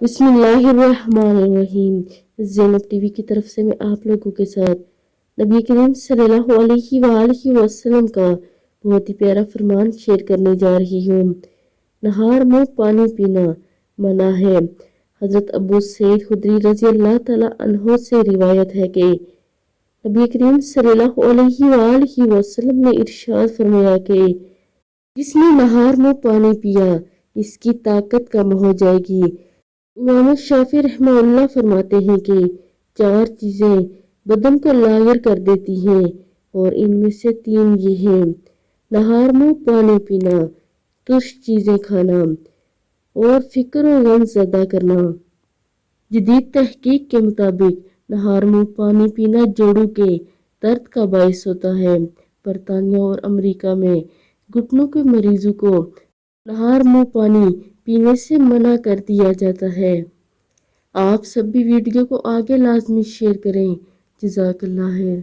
بسم اللہ الرحمن الرحیم۔ زینب ٹی وی کی طرف سے میں آپ لوگوں کے ساتھ نبی کریم صلی اللہ علیہ وآلہ وسلم کا بہت ہی پیارا فرمان شیئر کرنے جا رہی ہوں۔ نہار منہ پانی پینا منع ہے۔ حضرت ابو سعید خدری رضی اللہ تعالیٰ عنہ سے روایت ہے کہ نبی کریم صلی اللہ علیہ وآلہ وسلم نے ارشاد فرمایا کہ جس نے نہار منہ پانی پیا اس کی طاقت کم ہو جائے گی۔ امام شافعی رحمہ اللہ فرماتے ہیں کہ 4 چیزیں بدن کو لاغر کر دیتی ہیں اور ان میں سے 3 یہ ہیں: نہار منہ پانی پینا، ترش چیزیں کھانا اور فکر و غم زدہ کرنا۔ جدید تحقیق کے مطابق نہار منہ پانی پینا جوڑوں کے درد کا باعث ہوتا ہے۔ برطانیہ اور امریکہ میں گھٹنوں کے مریضوں کو نہار منہ پانی پینے سے منع کر دیا جاتا ہے۔ آپ سب بھی ویڈیو کو آگے لازمی شیئر کریں۔ جزاک اللہ خیر۔